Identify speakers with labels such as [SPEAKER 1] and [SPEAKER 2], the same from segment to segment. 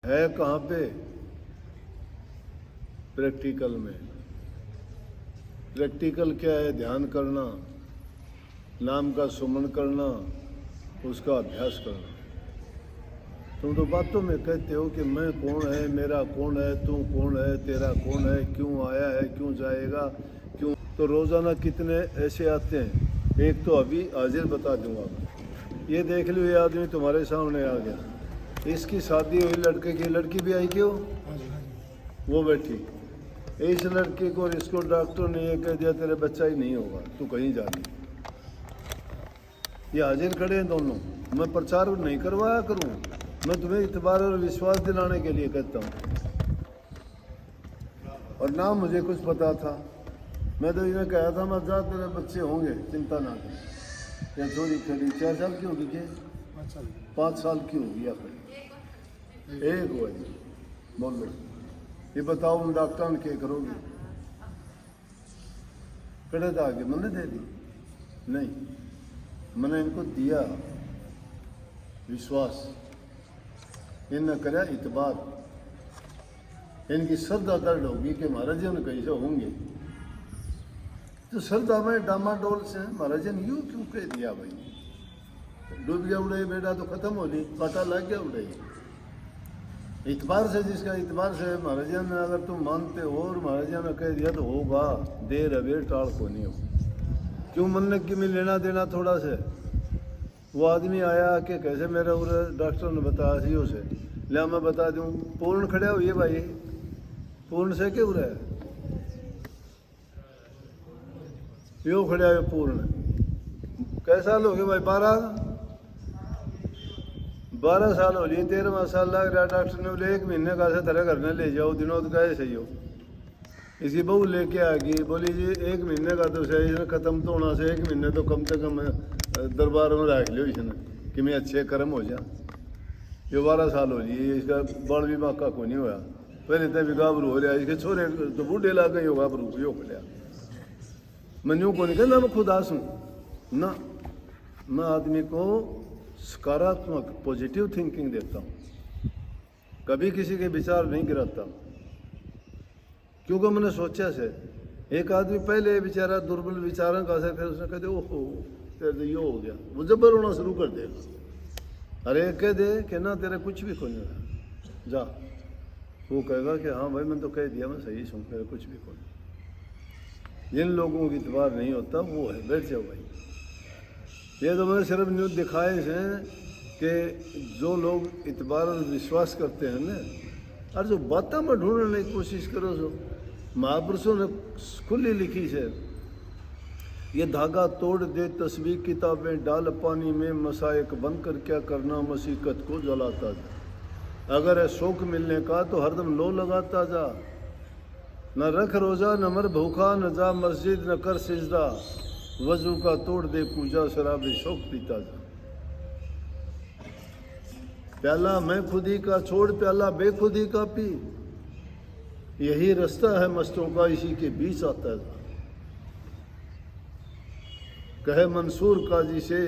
[SPEAKER 1] है कहाँ पे? प्रैक्टिकल में। प्रैक्टिकल क्या है? ध्यान करना, नाम का सुमन करना, उसका अभ्यास करना। तुम तो बातों में कहते हो कि मैं कौन है, मेरा कौन है, तू कौन है, तेरा कौन है, क्यों आया है, क्यों जाएगा, क्यों। तो रोज़ाना कितने ऐसे आते हैं। एक तो अभी हाजिर बता दूंगा, ये देख लो, ये आदमी तुम्हारे सामने आ गया, इसकी शादी हुई लड़के की, लड़की भी आई क्यों, वो बैठी। इस लड़के को और इसको डॉक्टर ने ये कह दिया तेरे बच्चा ही नहीं होगा, तू कहीं जा नहीं। ये हाजिर खड़े हैं दोनों। मैं प्रचार नहीं करवाया करूं, मैं तुम्हें इतबार और विश्वास दिलाने के लिए कहता हूं। और ना मुझे कुछ पता था, मैं तो इन्हें कहा था मत जा, तेरे बच्चे होंगे, चिंता ना कर। या थोड़ी खड़ी 4 साल की होगी, क्या 5 साल की होगी, या फिर एक हुआ जी। बोलो, ये बताओ उन डॉक्टर ने क्या करोगे? कड़े था आगे मैंने दे दी नहीं, मैंने इनको दिया विश्वास, इन्हें करा इतबार। इनकी श्रद्धा दर्द होगी कि महाराज जी ने कैसे होंगे, तो श्रद्धा में डामाडोल से महाराज जी ने यूँ क्यों कह दिया भाई, डूब गया उड़े बेटा तो खत्म हो गई, कांटा लग गया उड़े। इतबार से, जिसका इतबार से महाराज जी ने अगर तुम मानते हो और महाराज जी ने कह दिया तो होगा, देर अबेर टाल को नहीं हो। क्यों मन की में लेना देना थोड़ा से। वो आदमी आया कि कैसे मेरा उरे डॉक्टर ने बताया सी उसे, लिया मैं बता दूं, पूर्ण खड़ा हुई है भाई, पूर्ण से क्यों रहा है, यो खड़ा है पूर्ण। कैसा साल हो गए भाई? 12 साल हो लिए, 13वां साल लग रहा। डॉक्टर ने बोले 1 महीने का से तरह घर में ले जाओ, दिनों का सही हो। इसकी बहू लेके आ गई, बोली जी 1 महीने का तो सही, इसने खत्म तो होना से 1 महीने तो कम से कम दरबार में रख लियो इसने कि मैं अच्छे कर्म हो जा। ये 12 साल हो लिए, इसका बड़ भी मौका को नहीं हुआ, पहले तो भी गाभरू हो रहा, इसके छोरे तो बूढ़े ला गए हो गाभरू यो खड़ा। मैं यूँ को नहीं कहना मैं खुदास हूँ ना, मैं आदमी को सकारात्मक पॉजिटिव थिंकिंग देता हूँ, कभी किसी के विचार नहीं गिराता, क्योंकि मैंने सोचा से। एक आदमी पहले बेचारा दुर्बल विचारों का से, फिर उसने कह दे ओहो तेरे यो हो गया, वो जबर होना शुरू कर देगा। अरे कह दे कि ना तेरे कुछ भी खोने जा, वो कहेगा कि हाँ भाई मैं तो कह दिया, मैं सही सुन, तेरे कुछ भी खोने। जिन लोगों की इतबार नहीं होता वो है, बैठ जाओ भाई। ये तो मैंने सिर्फ न्यूज़ दिखाए हैं कि जो लोग इतबार और विश्वास करते हैं ना, और जो बातें में ढूंढने की कोशिश करो, जो महापुरुषों ने खुली लिखी है, ये धागा तोड़ दे तस्वीर किताबें, डाल पानी में मसायक बनकर क्या करना, मसीकत को जलाता जा। अगर है शौक मिलने का तो हरदम लो लगाता जा, न रख रोजा न मर भूखा, न जा मस्जिद न कर सिजदा, वजू का तोड़ दे पूजा, शराबी शौक पीता जा। प्याला मैं खुदी का छोड़, प्याला बेखुदी का पी, यही रास्ता है मस्तों का, इसी के बीच आता है। कहे मंसूर काजी से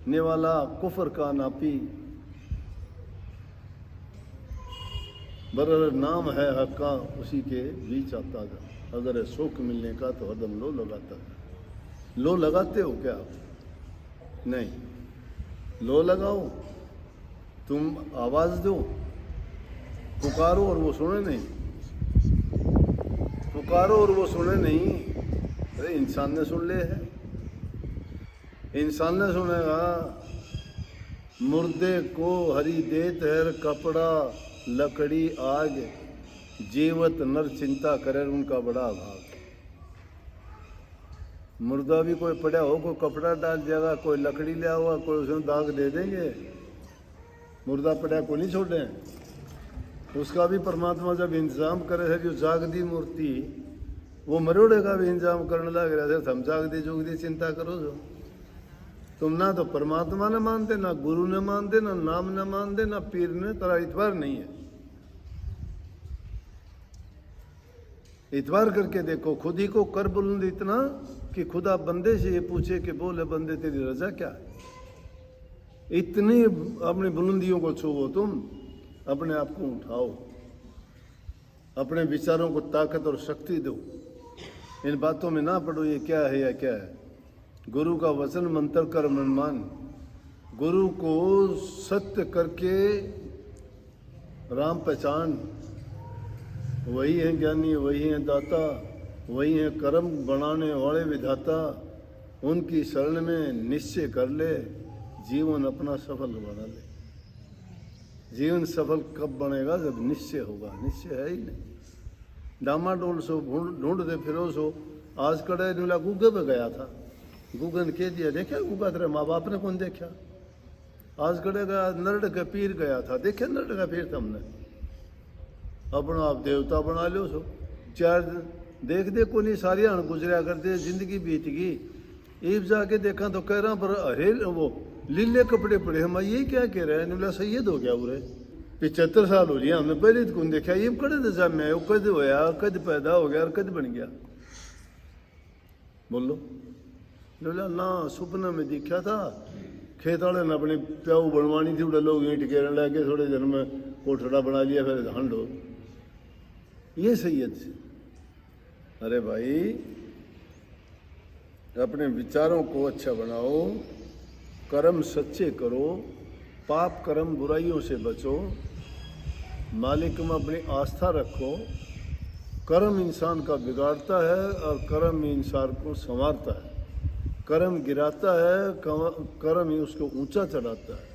[SPEAKER 1] नेवाला कुफर का ना पी, बरर नाम है हक का, उसी के बीच आता जा। अगर है सुख मिलने का तो हरदम लो लगाता जा। लो लगाते हो क्या आप? नहीं, लो लगाओ, तुम आवाज दो, पुकारो और वो सुने नहीं, पुकारो और वो सुने नहीं। अरे इंसान ने सुन ले है, इंसान ने सुनेगा। मुर्दे को हरी देत है कपड़ा, लकड़ी आग, जीवत नर चिंता करे उनका बड़ा भाग। मुर्दा भी कोई पड़ा हो, कोई कपड़ा डाल जाएगा, कोई लकड़ी लिया हुआ, कोई उसमें दाग दे देंगे। मुर्दा पड़ा को नहीं छोड़े, उसका भी परमात्मा जब इंतजाम करे है, जो जागदी मूर्ति वो मरोड़े का भी इंतजाम करने लग रहा है। हम जागदी जुगदी चिंता करो जो तुम ना तो परमात्मा ने मानते, ना गुरु ने मानते, ना नाम ने मानते, ना पीर ने, तेरा इतबार नहीं है। इतबार करके देखो, खुद ही को कर बुलंद इतना कि खुदा बंदे से ये पूछे कि बोले बंदे तेरी रजा क्या है। इतनी अपनी बुलंदियों को छुओ तुम, अपने आप को उठाओ, अपने विचारों को ताकत और शक्ति दो। इन बातों में ना पड़ो ये क्या है या क्या है। गुरु का वचन मंत्र कर मन मान, गुरु को सत्य करके राम पहचान। वही है ज्ञानी, वही है दाता, वही है कर्म बनाने वाले विधाता। उनकी शरण में निश्चय कर ले, जीवन अपना सफल बना ले। जीवन सफल कब बनेगा? जब निश्चय होगा। निश्चय है ही नहीं। डामाडोल सो ढूंढते फिरो सो। आज कड़े नीला गूगे पे गया था, गूगे ने कह दिया देखा गूगा तेरे माँ बाप ने कौन देखा। आज कड़े गया नरड के पीर गया था, देखे नरड का पीर तुमने। अपना आप देवता बना लो सो। चार देख दे को नहीं सारी हण गुजरिया करते, जिंदगी बीत गई। ईब जाके देखा तो कह रहा पर अरे वो लीले कपड़े पड़े हम ये क्या कह रहे हैं। बोला सैयद हो गया पूरे 75 साल हो लिया हमने पहले तो कौन देखा। ये कड़े दशा में वो कद होया, कद पैदा हो गया और कद बन गया। बोलो बोला ना सुपना में देखा था। खेत वाले ने अपनी प्याऊ बनवानी थी, बड़े लोग ईंट घेरने लगे, थोड़े दिन में कोठड़ा बना लिया, फिर धान ढो। ये सैयद से। अरे भाई अपने विचारों को अच्छा बनाओ, कर्म सच्चे करो, पाप कर्म बुराइयों से बचो, मालिक में अपनी आस्था रखो। कर्म इंसान का बिगाड़ता है और कर्म इंसान को संवारता है। कर्म गिराता है, कर्म ही उसको ऊंचा चढ़ाता है।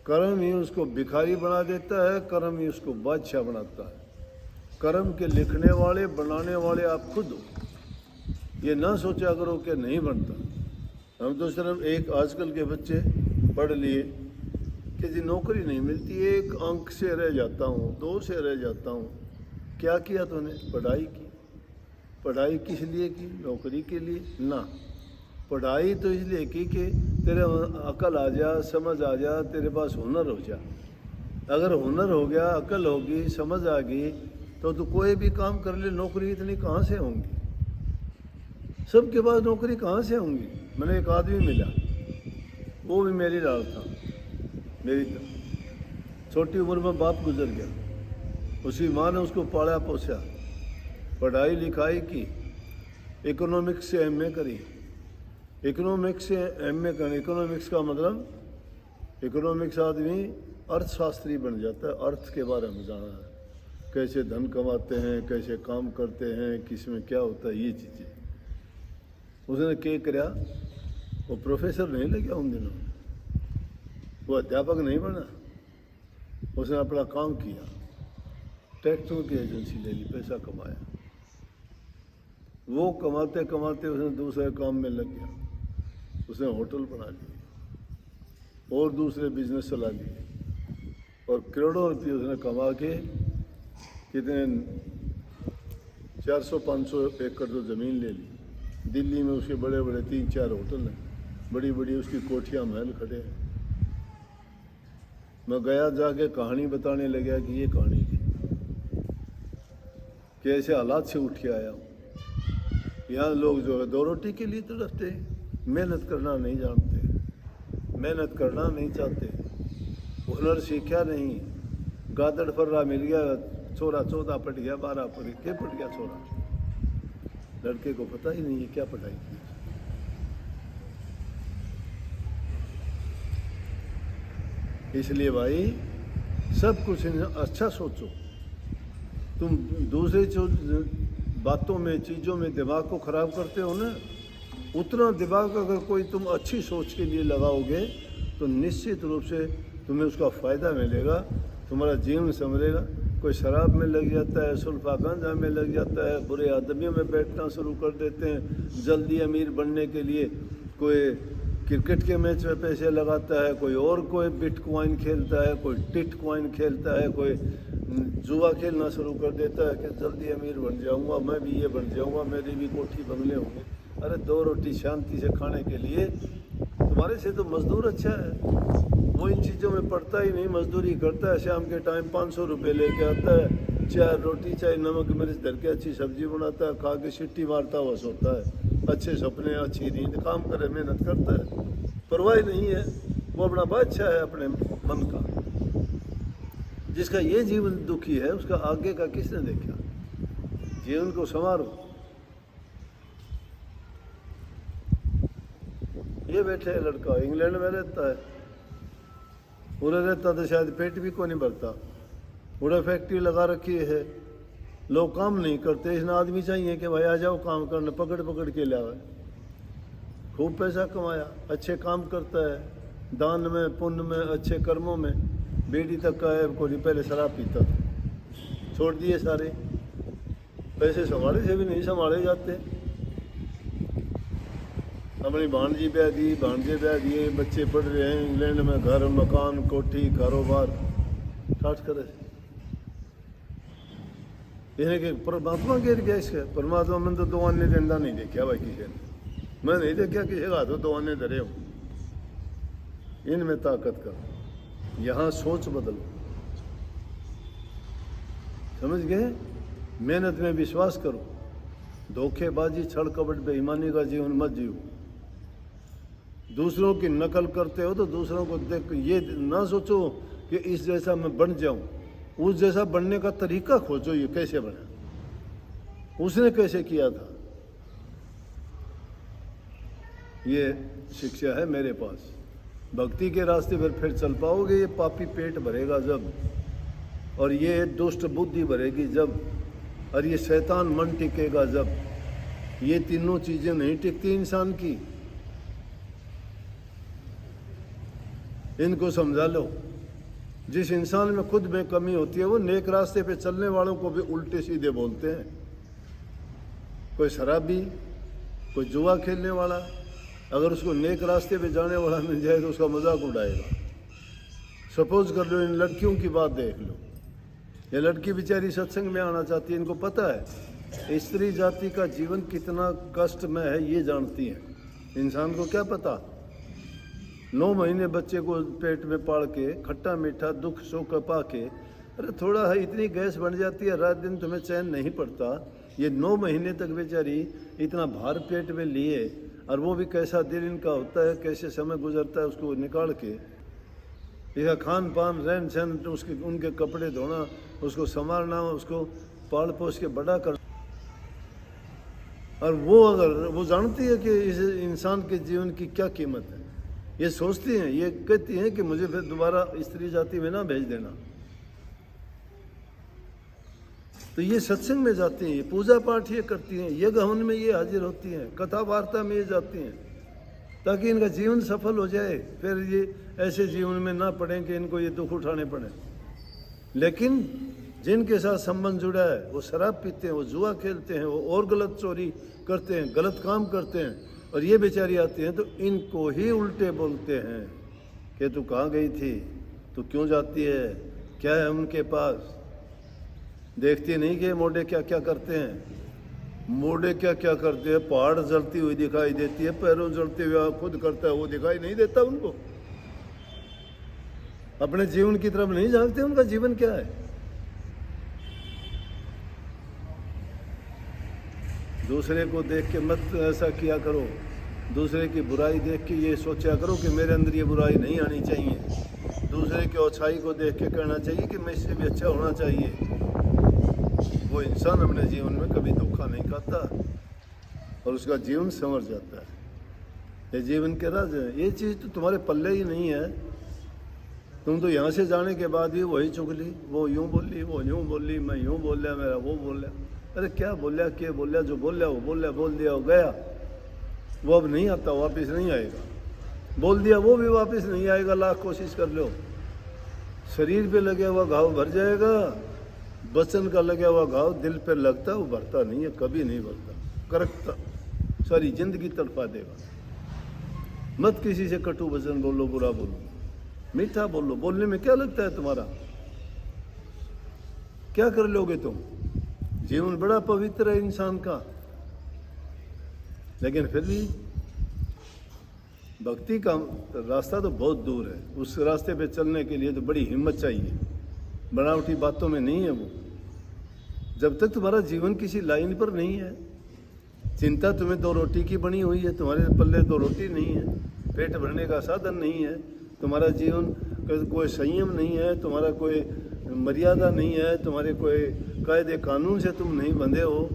[SPEAKER 1] कर्म ही उसको भिखारी बना देता है, कर्म ही उसको बादशाह बनाता है। कर्म के लिखने वाले बनाने वाले आप खुद हो। ये ना सोचा करो कि नहीं बनता। हम तो सिर्फ एक आजकल के बच्चे पढ़ लिए कि जी नौकरी नहीं मिलती, एक अंक से रह जाता हूँ, 2 से रह जाता हूँ। क्या किया तूने? पढ़ाई की। पढ़ाई किस लिए की? नौकरी के लिए ना। पढ़ाई तो इसलिए की कि तेरे अकल आ जा, समझ आ जा, तेरे पास हुनर हो जा। अगर हुनर हो गया, अकल होगी, समझ आ गई तो तू कोई भी काम कर ले। नौकरी इतनी कहाँ से होंगी? सबके पास नौकरी कहाँ से होंगी? मैंने एक आदमी मिला, वो भी मेरी लाल था, मेरी तरह। छोटी उम्र में बाप गुजर गया, उसकी माँ ने उसको पाला पोसा, पढ़ाई लिखाई की, इकोनॉमिक्स से एमए करी। इकोनॉमिक्स से एमए करने, इकोनॉमिक्स का मतलब इकोनॉमिक्स आदमी अर्थशास्त्री बन जाता है। अर्थ के बारे में जाना है, कैसे धन कमाते हैं, कैसे काम करते हैं, किस में क्या होता है, ये चीज़ें। उसने क्या किया? वो प्रोफेसर नहीं लग गया उन दिनों, वो अध्यापक नहीं बना। उसने अपना काम किया, टैक्सों की एजेंसी ले ली, पैसा कमाया। वो कमाते कमाते उसने दूसरे काम में लग गया। उसने होटल बना लिए और दूसरे बिजनेस चला लिए और करोड़ों रुपये उसने कमा के कितने 400-500 एकड़ तो ज़मीन ले ली। दिल्ली में उसके बड़े बड़े 3-4 होटल हैं, बड़ी बड़ी उसकी कोठियाँ महल खड़े हैं। मैं गया जाके कहानी बताने लगा कि ये कहानी थी कि ऐसे हालात से उठ के आया हूँ। यहाँ लोग जो है 2 रोटी के लिए तड़पते, मेहनत करना नहीं जानते, मेहनत करना नहीं चाहते, हुनर सीखा नहीं। गादड़ फर्रा मिल गया, छोरा 14 पढ़ गया, 12 पढ़ गया छोरा। लड़के को पता ही नहीं है क्या पढ़ाई की। इसलिए भाई सब कुछ अच्छा सोचो। तुम दूसरे बातों में, चीज़ों में दिमाग को ख़राब करते हो ना, उतना दिमाग अगर कोई तुम अच्छी सोच के लिए लगाओगे तो निश्चित रूप से तुम्हें उसका फ़ायदा मिलेगा, तुम्हारा जीवन संभलेगा। कोई शराब में लग जाता है, सुल्फा गांजा में लग जाता है, बुरे आदमियों में बैठना शुरू कर देते हैं जल्दी अमीर बनने के लिए। कोई क्रिकेट के मैच में पैसे लगाता है, कोई और कोई बिटकॉइन खेलता है, कोई टिटकॉइन खेलता है, कोई जुआ खेलना शुरू कर देता है कि जल्दी अमीर बन जाऊंगा, मैं भी ये बन जाऊंगा, मेरी भी कोठी बंगले होंगे। अरे 2 रोटी शांति से खाने के लिए तुम्हारे से तो मजदूर अच्छा है। वो इन चीज़ों में पड़ता ही नहीं, मजदूरी करता है, शाम के टाइम 500 रुपये लेके आता है, 4 रोटी चाहे नमक मिर्च धर के अच्छी सब्जी बनाता है, खा के सिट्टी मारता हुआ सोता है। अच्छे सपने, अच्छी नींद, काम करे, मेहनत करता है, परवाह नहीं है। वो अपना बादशाह है अपने मन का। जिसका ये जीवन दुखी है उसका आगे का किसने देखा? जीवन को संवारो। ये बैठे है लड़का, इंग्लैंड में रहता है, उधर रहता तो शायद पेट भी को नहीं भरता, उधर फैक्ट्री लगा रखी है, लोग काम नहीं करते, इसने आदमी चाहिए कि भाई आ जाओ काम करने, पकड़ पकड़ के लावे। खूब पैसा कमाया, अच्छे काम करता है, दान में पुण्य में अच्छे कर्मों में। बेटी तक का है, कोई पहले शराब पीता था, छोड़ दिए सारे, पैसे संभाले से भी नहीं संभाले जाते। अपनी भांजी ब्याह दी, भांजे ब्याह दिए, बच्चे पढ़ रहे हैं इंग्लैंड में, घर मकान कोठी कारोबार स्टार्ट करे। के परमात्मा गिर गया इसका। परमात्मा मैंने तो दो आने देंदा नहीं देखा भाई किसी ने, मैं नहीं देखा किसी का हाथों दो आने धरे हो। इनमें ताकत का, यहाँ सोच बदलो, समझ गए? मेहनत में विश्वास करो, धोखेबाजी छल कपट बेईमानी का जीवन मत जियो। दूसरों की नकल करते हो तो दूसरों को देख ये ना सोचो कि इस जैसा मैं बन जाऊं, उस जैसा बनने का तरीका खोजो, ये कैसे बना, उसने कैसे किया था। ये शिक्षा है मेरे पास। भक्ति के रास्ते पर फिर चल पाओगे, ये पापी पेट भरेगा जब, और ये दुष्ट बुद्धि भरेगी जब, और ये शैतान मन टिकेगा जब। ये तीनों चीजें नहीं टिकती इंसान की, इनको समझा लो। जिस इंसान में खुद में कमी होती है वो नेक रास्ते पे चलने वालों को भी उल्टे सीधे बोलते हैं। कोई शराबी, कोई जुआ खेलने वाला, अगर उसको नेक रास्ते पे जाने वाला मिल जाए तो उसका मजाक उड़ाएगा। सपोज कर लो, इन लड़कियों की बात देख लो, ये लड़की बेचारी सत्संग में आना चाहती है, इनको पता है स्त्री जाति का जीवन कितना कष्ट में है, ये जानती है। इंसान को क्या पता, 9 महीने बच्चे को पेट में पाल के खट्टा मीठा दुख सुख पा के, अरे थोड़ा है इतनी गैस बन जाती है, रात दिन तुम्हें चैन नहीं पड़ता। ये 9 महीने तक बेचारी इतना भार पेट में लिए, और वो भी कैसा दिन इनका होता है, कैसे समय गुजरता है उसको निकाल के, इसका खान पान रहन सहन, उसके उनके कपड़े धोना, उसको संभालना, उसको पाल पोस के बड़ा करना। और वो अगर वो जानती है कि इस इंसान के जीवन की क्या कीमत है, ये सोचती हैं, ये कहती हैं कि मुझे फिर दोबारा स्त्री जाति में ना भेज देना। तो ये सत्संग में जाती हैं, ये पूजा पाठ ये करती हैं, यज्ञ हवन में ये हाजिर होती हैं, कथा वार्ता में ये जाती हैं, ताकि इनका जीवन सफल हो जाए, फिर ये ऐसे जीवन में ना पड़े कि इनको ये दुख उठाने पड़े। लेकिन जिनके साथ संबंध जुड़ा है वो शराब पीते हैं, वो जुआ खेलते हैं, वो और गलत चोरी करते हैं, गलत काम करते हैं, और ये बेचारी आती हैं तो इनको ही उल्टे बोलते हैं कि तू कहाँ गई थी, तू क्यों जाती है, क्या है उनके पास। देखती नहीं कि मोड़े क्या क्या करते हैं, मोड़े क्या क्या करते हैं। पहाड़ जलती हुई दिखाई देती है, पैरों जलते हुए खुद करता है वो दिखाई नहीं देता उनको। अपने जीवन की तरफ नहीं जानते उनका जीवन क्या है। दूसरे को देख के मत ऐसा किया करो, दूसरे की बुराई देख के ये सोचा करो कि मेरे अंदर ये बुराई नहीं आनी चाहिए। दूसरे की अच्छाई को देख के कहना चाहिए कि मैं इससे भी अच्छा होना चाहिए। वो इंसान अपने जीवन में कभी धोखा नहीं खाता और उसका जीवन संवर जाता है। ये जीवन के राज है। ये चीज़ तो तुम्हारे पल्ले ही नहीं है। तुम तो यहाँ से जाने के बाद भी वही चुगली, वो यूँ बोली, वो यूँ बोली, मैं यूँ बोल लिया, मेरा वो बोल लिया। अरे क्या बोलिया, क्या बोलिया, जो बोल लिया वो बोल लिया, बोल दिया वो गया, वो अब नहीं आता, वापस नहीं आएगा। बोल दिया वो भी वापस नहीं आएगा, लाख कोशिश कर लो। शरीर पे लगे हुआ घाव भर जाएगा, वचन का लगा हुआ घाव दिल पे लगता वो भरता नहीं है, कभी नहीं भरता, करकता सारी जिंदगी तड़पा देगा। मत किसी से कटु वचन बोलो, बुरा बोलो, मीठा बोलो। बोलने में क्या लगता है तुम्हारा, क्या कर लोगे तुम। जीवन बड़ा पवित्र है इंसान का, लेकिन फिर भी भक्ति का रास्ता तो बहुत दूर है। उस रास्ते पे चलने के लिए तो बड़ी हिम्मत चाहिए, बनावटी बातों में नहीं है वो। जब तक तुम्हारा जीवन किसी लाइन पर नहीं है, चिंता तुम्हें 2 रोटी की बनी हुई है, तुम्हारे पल्ले 2 रोटी नहीं है, पेट भरने का साधन नहीं है, तुम्हारा जीवन कोई संयम नहीं है, तुम्हारा कोई मर्यादा नहीं है, तुम्हारे कोई कायदे कानून से तुम नहीं बंधे हो,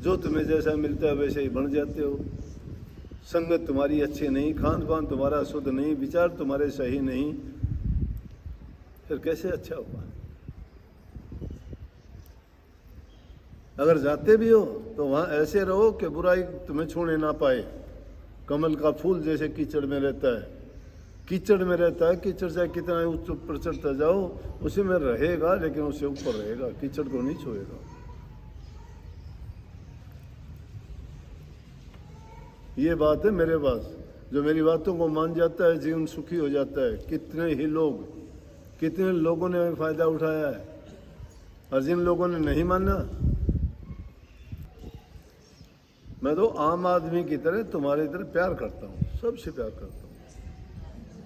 [SPEAKER 1] जो तुम्हें जैसा मिलता है वैसे ही बन जाते हो। संगत तुम्हारी अच्छी नहीं, खान पान तुम्हारा शुद्ध नहीं, विचार तुम्हारे सही नहीं, फिर कैसे अच्छा होगा? अगर जाते भी हो तो वहाँ ऐसे रहो कि बुराई तुम्हें छूने ना पाए। कमल का फूल जैसे कीचड़ में रहता है, कीचड़ में रहता है, कीचड़ चाहे कितना उच्च ऊपर चढ़ता जाओ उसी में रहेगा, लेकिन उससे ऊपर रहेगा, कीचड़ को नहीं छुएगा। ये बात है मेरे पास, जो मेरी बातों को मान जाता है जीवन सुखी हो जाता है। कितने लोगों ने फायदा उठाया है, और जिन लोगों ने नहीं माना, मैं तो आम आदमी की तरह तुम्हारी तरह प्यार करता हूँ, सबसे प्यार करता हूँ।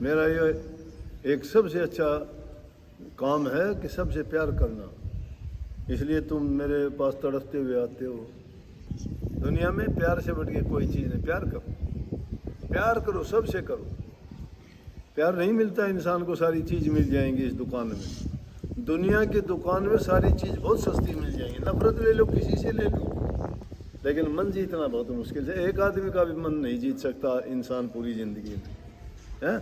[SPEAKER 1] मेरा ये एक सबसे अच्छा काम है कि सबसे प्यार करना, इसलिए तुम मेरे पास तड़पते हुए आते हो। दुनिया में प्यार से बढ़ के कोई चीज़ नहीं, प्यार करो, सबसे करो। प्यार नहीं मिलता इंसान को, सारी चीज़ मिल जाएंगी इस दुकान में। दुनिया की दुकान में सारी चीज़ बहुत सस्ती मिल जाएंगी, नफरत ले लो, किसी से ले लो, लेकिन मन जीतना बहुत मुश्किल है। एक आदमी का भी मन नहीं जीत सकता इंसान पूरी ज़िंदगी में, है?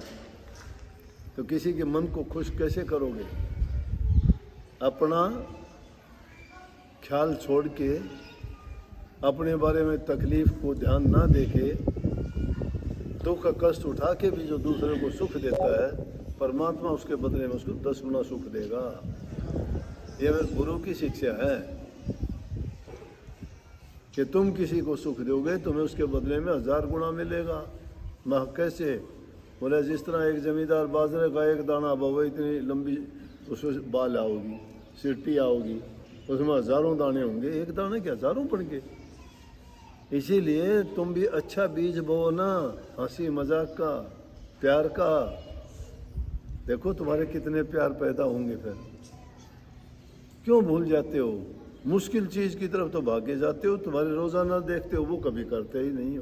[SPEAKER 1] तो किसी के मन को खुश कैसे करोगे? अपना ख्याल छोड़ के, अपने बारे में तकलीफ को ध्यान ना देके, दुख का कष्ट उठा के भी जो दूसरे को सुख देता है, परमात्मा उसके बदले में उसको 10 गुना सुख देगा। ये गुरु की शिक्षा है कि तुम किसी को सुख दोगे तुम्हें उसके बदले में 1000 गुना मिलेगा। मह कैसे? बोले जिस तरह एक जमींदार बाजरे का एक दाना बोवे, इतनी लंबी उसमें बाल आओगी, सिट्टी आओगी, उसमें हजारों दाने होंगे, एक दाने के हजारों पड़ गए। इसीलिए तुम भी अच्छा बीज बोओ ना, हंसी मजाक का, प्यार का। देखो तुम्हारे कितने प्यार पैदा होंगे। फिर क्यों भूल जाते हो? मुश्किल चीज़ की तरफ तो भागे जाते हो, तुम्हारे रोज़ाना देखते हो वो कभी करते ही नहीं हो।